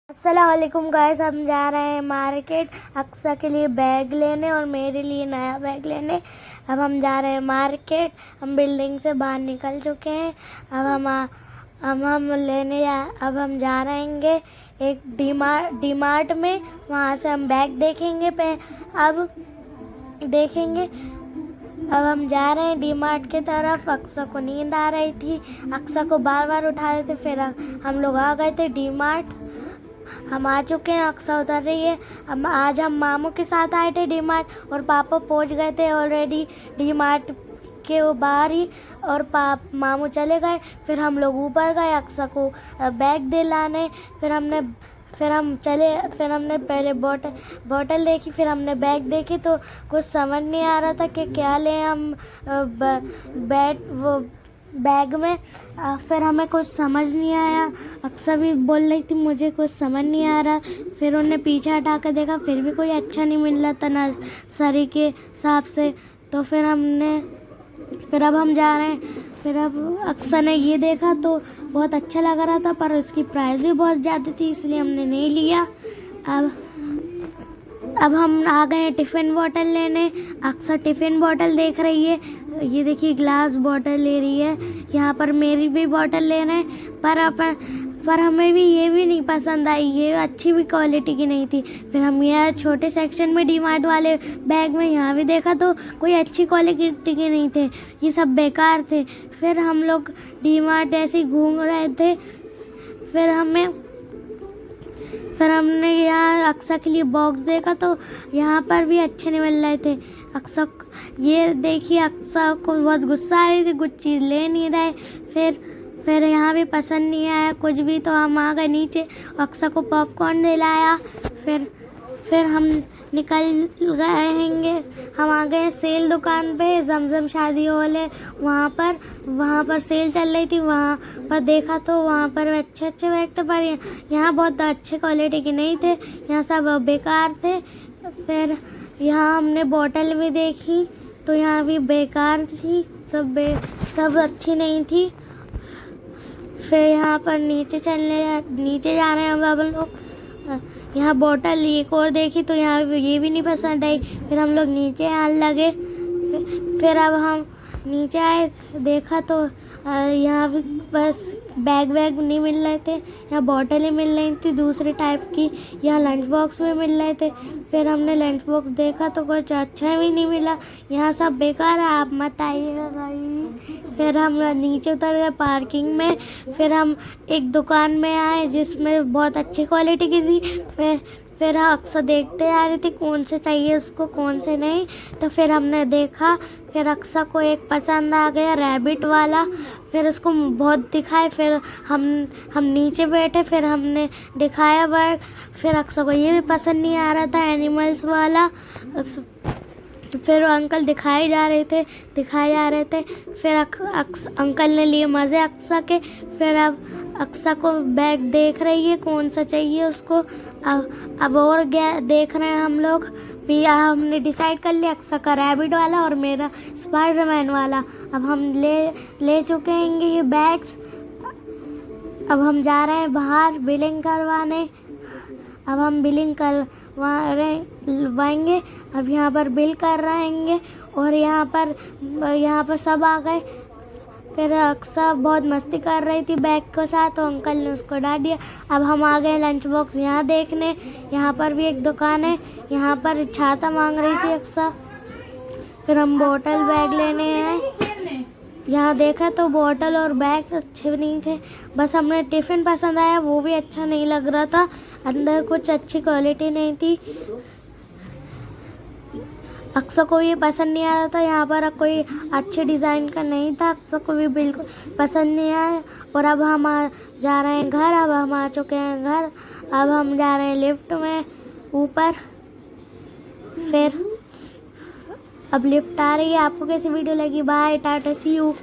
अस्सलाम वालेकुम गाइस, हम जा रहे हैं मार्केट अक्सा के लिए बैग लेने और मेरे लिए नया बैग लेने। अब हम जा रहे हैं मार्केट। हम बिल्डिंग से बाहर निकल चुके हैं। अब हम जा रहेंगे एक डी मार्ट में। वहाँ से हम बैग देखेंगे अब हम जा रहे हैं डी मार्ट की तरफ। अक्सा को नींद आ रही थी, अक्सा को बार बार उठा रहे थे। फिर हम लोग आ गए थे डी मार्ट। हम आ चुके हैं, अक्सा उतर रही है। अब आज हम मामू के साथ आए थे डी मार्ट और पापा पहुंच गए थे ऑलरेडी डी मार्ट के बाहर ही, और मामू चले गए। फिर हम लोग ऊपर गए अक्सा को बैग दिलाने। फिर हमने पहले बोतल देखी, फिर हमने बैग देखी तो कुछ समझ नहीं आ रहा था कि क्या लें हम बैग में। फिर हमें कुछ समझ नहीं आया। अक्सर भी बोल रही थी मुझे कुछ समझ नहीं आ रहा। फिर उन्हें पीछे हटा कर देखा, फिर भी कोई अच्छा नहीं मिल रहा था नर्सरी के हिसाब से। तो फिर अब हम जा रहे हैं। फिर अब अक्सर ने ये देखा तो बहुत अच्छा लग रहा था, पर उसकी प्राइस भी बहुत ज़्यादा थी, इसलिए हमने नहीं लिया। अब हम आ गए हैं टिफ़िन बॉटल लेने। अक्सर टिफ़िन बॉटल देख रही है, ये देखिए ग्लास बॉटल ले रही है। यहाँ पर मेरी भी बॉटल ले रहे हैं, पर हमें भी ये भी नहीं पसंद आई, ये अच्छी भी क्वालिटी की नहीं थी। फिर हम यहाँ छोटे सेक्शन में डी मार्ट वाले बैग में यहाँ भी देखा तो कोई अच्छी क्वालिटी के नहीं थे, ये सब बेकार थे। फिर हम लोग डी मार्ट ऐसे ही घूम रहे थे। फिर हमने यहाँ अक्सा के लिए बॉक्स देखा तो यहाँ पर भी अच्छे नहीं मिल रहे थे। ये देखिए अक्सा को बहुत गुस्सा आ रही थी, कुछ चीज़ ले नहीं रहे। फिर यहाँ भी पसंद नहीं आया कुछ भी, तो हम आ गए नीचे। अक्सा को पॉपकॉर्न दिलाया। फिर हम निकल गए हैंगे। हम आ गए सेल दुकान पे, जमजम शादी हॉल है वहाँ पर सेल चल रही थी। वहाँ पर देखा तो वहाँ पर अच्छे बैग थे, पर यहाँ बहुत अच्छे क्वालिटी के नहीं थे, यहाँ सब बेकार थे। फिर यहाँ हमने बोतल भी देखी तो यहाँ भी बेकार थी, सब अच्छी नहीं थी। फिर यहाँ पर नीचे जा रहे हैं हम लोग। यहाँ बोतल एक और देखी तो यहाँ ये भी नहीं पसंद आई। फिर हम लोग नीचे आने लगे। फिर अब हम नीचे आए, देखा तो यहाँ भी बस बैग नहीं मिल रहे थे। यहाँ बोतलें मिल रही थी दूसरे टाइप की, यहाँ लंच बॉक्स में मिल रहे थे। फिर हमने लंच बॉक्स देखा तो कुछ अच्छा भी नहीं मिला, यहाँ सब बेकार है, आप मत आइएगा भाई। फिर हम नीचे उतर गए पार्किंग में। फिर हम एक दुकान में आए जिसमें बहुत अच्छी क्वालिटी की थी। फिर अक्सर देखते आ रही थी कौन से चाहिए उसको, कौन से नहीं। तो फिर हमने देखा, फिर अक्सर को एक पसंद आ गया रैबिट वाला। फिर उसको बहुत दिखाए। फिर हम नीचे बैठे, फिर हमने दिखाया बैग। फिर अक्सर को ये भी पसंद नहीं आ रहा था एनिमल्स वाला। फिर वो अंकल दिखाए जा रहे थे। फिर अंकल ने लिए मज़े अक्सा के। फिर अब अक्सा को बैग देख रही है कौन सा चाहिए उसको। अब और देख रहे हैं हम लोग। फिर हमने डिसाइड कर लिया अक्सा का रैबिट वाला और मेरा स्पाइडरमैन वाला। अब हम ले चुके हैं ये बैग्स। अब हम जा रहे हैं बाहर बिलिंग करवाने। अब हम बिलिंग करवाएंगे। अब यहाँ पर बिल कर रहेंगे और यहाँ पर सब आ गए। फिर अक्सा बहुत मस्ती कर रही थी बैग के साथ, तो अंकल ने उसको डांट दिया। अब हम आ गए लंच बॉक्स यहाँ देखने। यहाँ पर भी एक दुकान है, यहाँ पर छाता मांग रही थी अक्सा। फिर हम बोतल बैग लेने आए। यहाँ देखा तो बोतल और बैग अच्छे नहीं थे, बस हमने टिफ़िन पसंद आया, वो भी अच्छा नहीं लग रहा था, अंदर कुछ अच्छी क्वालिटी नहीं थी। अक्सर को ये पसंद नहीं आ रहा था, यहाँ पर कोई अच्छे डिज़ाइन का नहीं था, अक्सर को भी बिल्कुल पसंद नहीं आया। और अब हम जा रहे हैं घर। अब हम आ चुके हैं घर। अब हम जा रहे हैं लिफ्ट में ऊपर। फिर अब लिफ्ट आ रही है। आपको कैसी वीडियो लगी? Bye, tata, see you.